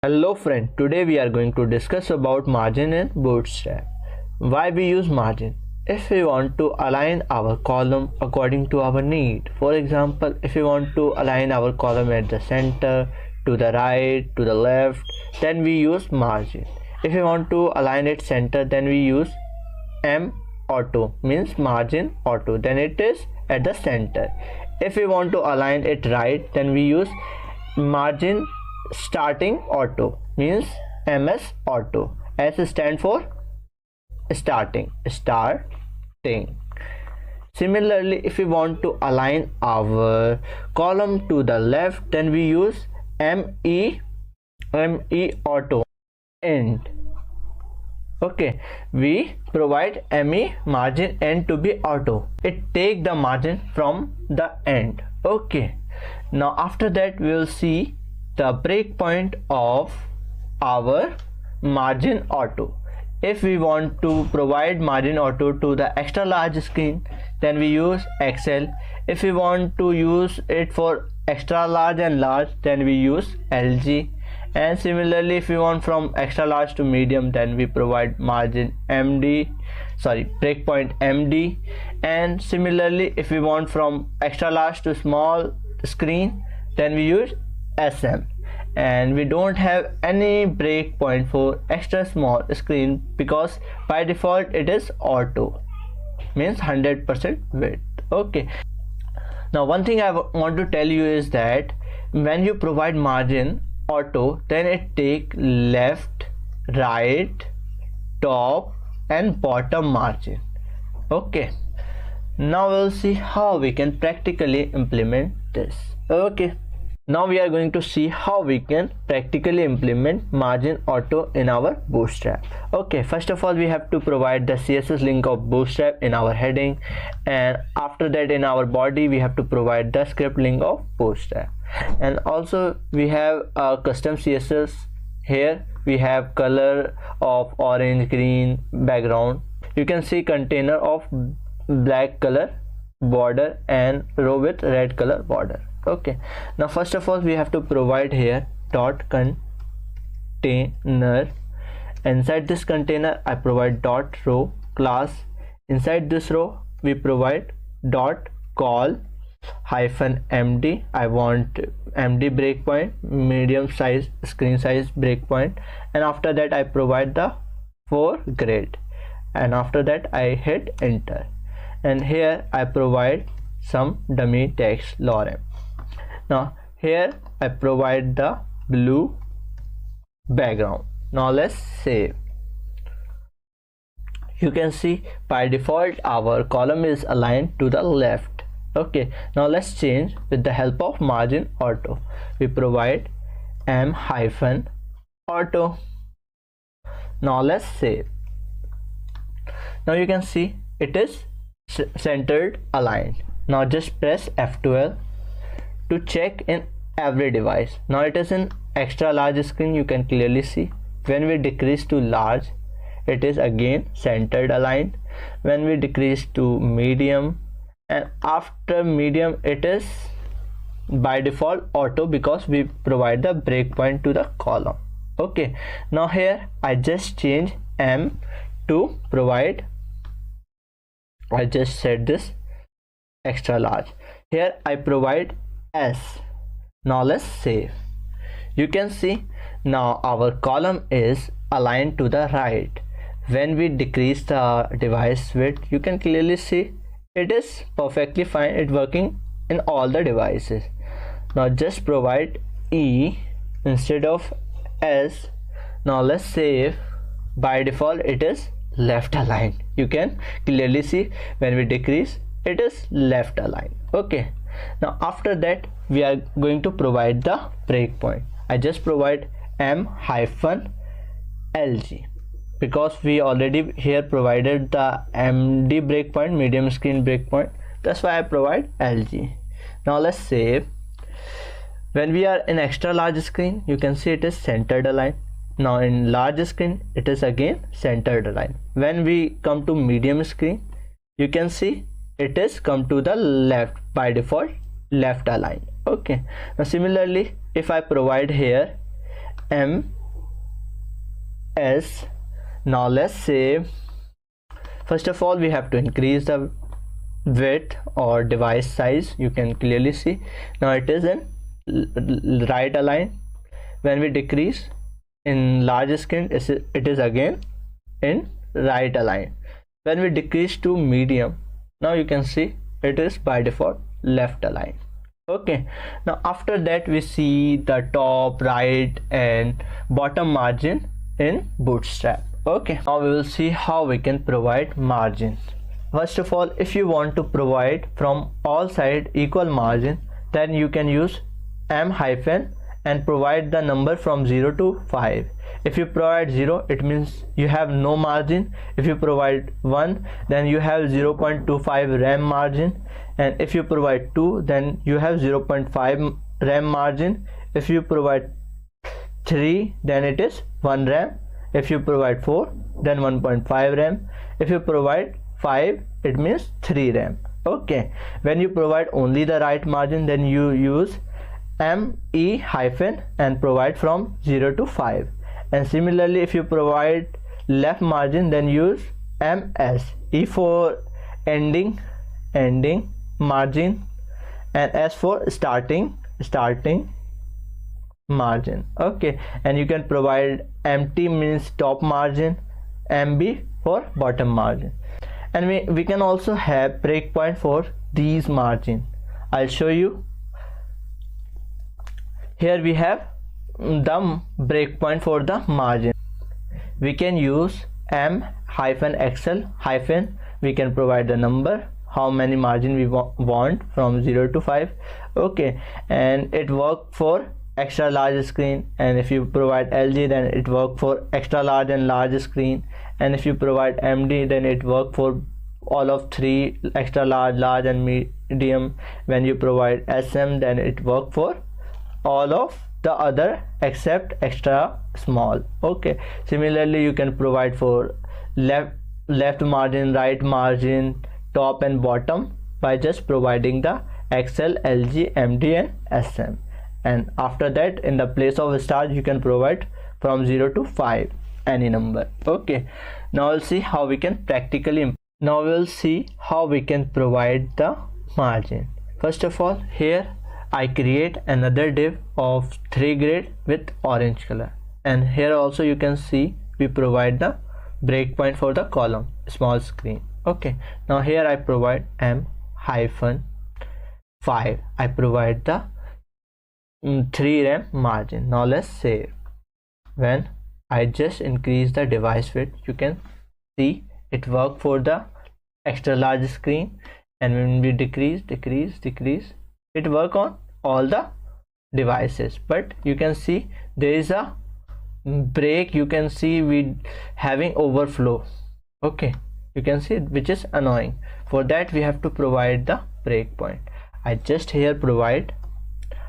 Hello friend, today we are going to discuss about margin in Bootstrap. Why we use margin? If we want to align our column according to our need, for example, if we want to align our column at the center, to the right, to the left, then we use margin. If we want to align it center, then we use M auto, means margin auto, then it is at the center. If we want to align it right, then we use margin starting auto, means MS auto. S stand for starting. Similarly, if we want to align our column to the left, then we use ME auto end. Okay, we provide ME margin end to be auto. It take the margin from the end. Okay, now after that we will see the breakpoint of our margin auto. If we want to provide margin auto to the extra large screen, then we use XL. If we want to use it for extra large and large, then we use LG. And similarly, if we want from extra large to medium, then we provide margin breakpoint MD. And similarly, if we want from extra large to small screen, then we use SM. And we don't have any breakpoint for extra small screen because by default it is auto, means 100% width. Okay, now one thing I want to tell you is that when you provide margin auto, then it take left, right, top and bottom margin. Okay, now we'll see how we can practically implement this. Okay, now we are going to see how we can practically implement margin auto in our Bootstrap. Okay, first of all we have to provide the CSS link of Bootstrap in our heading, and after that in our body we have to provide the script link of Bootstrap. And also we have a custom CSS. Here we have color of orange, green background. You can see container of black color border and row with red color border. Okay, now first of all we have to provide here dot container. Inside this container I provide dot row class. Inside this row we provide dot call hyphen MD. I want MD breakpoint, medium size screen size breakpoint, and after that I provide the for grid, and after that I hit enter, and here I provide some dummy text lorem. Now here I provide the blue background. Now let's save. You can see by default our column is aligned to the left. Okay, now let's change with the help of margin auto. We provide M hyphen auto. Now let's save. Now you can see it is centered aligned. Now just press F12 to check in every device. Now it is in extra large screen. You can clearly see when we decrease to large, it is again centered aligned. When we decrease to medium, and after medium it is by default auto because we provide the breakpoint to the column. Okay, now here I just change M to provide, I just set this extra large. Here I provide S. Now let's save. You can see now our column is aligned to the right. When we decrease the device width, you can clearly see it is perfectly fine. It's working in all the devices. Now just provide E instead of S. Now let's save. By default it is left aligned. You can clearly see when we decrease it is left aligned. Okay, now after that we are going to provide the breakpoint. I just provide M hyphen LG because we already here provided the MD breakpoint, medium screen breakpoint. That's why I provide LG. Now let's save. When we are in extra large screen, you can see it is centered aligned. Now in large screen it is again centered aligned. When we come to medium screen, you can see it is come to the left, by default left aligned. Okay, now similarly if I provide here ms. Now let's say, first of all we have to increase the width or device size. You can clearly see now it is in right align. When we decrease in large screen, it is again in right align. When we decrease to medium, now you can see it is by default left align. Okay, now after that we see the top, right and bottom margin in Bootstrap. Okay, now we will see how we can provide margins. First of all, if you want to provide from all sides equal margin, then you can use m hyphen and provide the number from 0 to 5. If you provide 0, it means you have no margin. If you provide 1, then you have 0.25 RAM margin, and if you provide 2, then you have 0.5 RAM margin. If you provide 3, then it is 1 RAM. If you provide 4, then 1.5 RAM. If you provide 5, it means 3 RAM. Okay, when you provide only the right margin, then you use me hyphen and provide from 0 to 5. And similarly, if you provide left margin, then use ms, e for ending margin, and s for starting margin. Okay, and you can provide mt means top margin, mb for bottom margin. And we can also have breakpoint for these margin. I'll show you. Here we have the breakpoint for the margin. We can use m hyphen xl hyphen. We can provide the number, how many margin we want from 0 to 5. Okay, and it work for extra large screen, and if you provide lg, then it work for extra large and large screen, and if you provide md, then it work for all of 3, extra large, large and medium. When you provide sm, then it work for all of the other except extra small. Okay, similarly you can provide for left margin, right margin, top and bottom by just providing the xl, lg, md and sm. And after that, in the place of star, you can provide from 0 to 5 any number. Okay, now we'll see how we can practically provide the margin. First of all, here I create another div of 3 grid with orange color, and here also you can see we provide the breakpoint for the column small screen. Okay, now here I provide m hyphen 5. I provide the 3 RAM margin. Now let's save. When I just increase the device width, you can see it work for the extra large screen, and when we decrease, it work on all the devices. But you can see there is a break. You can see we having overflow. Okay, you can see, which is annoying. For that we have to provide the breakpoint. I just here provide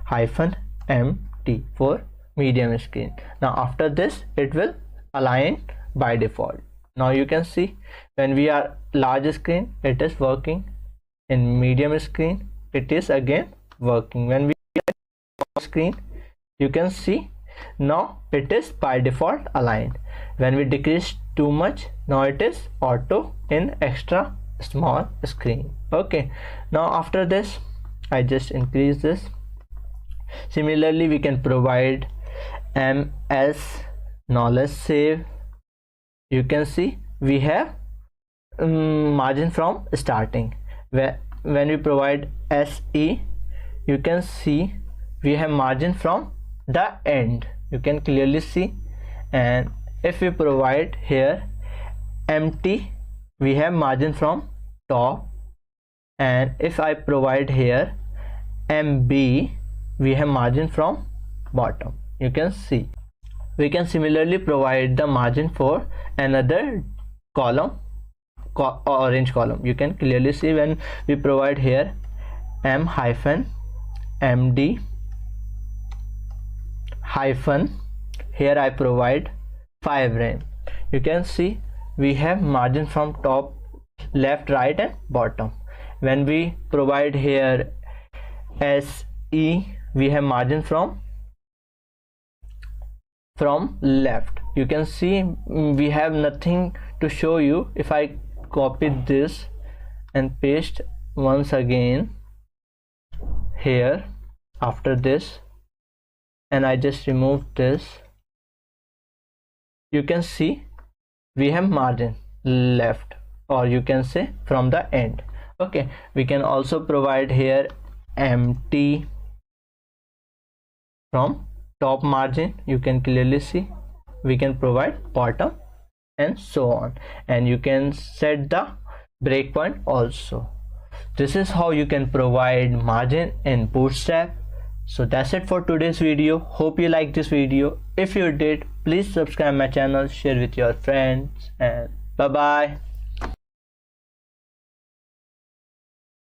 hyphen mt for medium screen. Now after this it will align by default. Now you can see when we are large screen, it is working. In medium screen, it is again working. When we are screen, you can see now it is by default aligned. When we decrease too much, now it is auto in extra small screen. Okay, now after this I just increase this. Similarly we can provide ms. Now let's save. You can see we have margin from starting. When we provide se, you can see we have margin from the end. You can clearly see. And if we provide here mt, we have margin from top, and if I provide here mb, we have margin from bottom. You can see. We can similarly provide the margin for another column, orange column. You can clearly see when we provide here m hyphen md hyphen, here I provide 5 RAM. You can see we have margin from top, left, right and bottom. When we provide here se, we have margin from from left. You can see we have nothing to show you. If I copy this and paste once again here after this, and I just remove this, you can see we have margin left, or you can say from the end. Okay, we can also provide here empty from top margin. You can clearly see we can provide bottom and so on, and you can set the breakpoint also. This is how you can provide margin in Bootstrap. So that's it for today's video. Hope you liked this video. If you did, please subscribe my channel, share with your friends, and bye bye.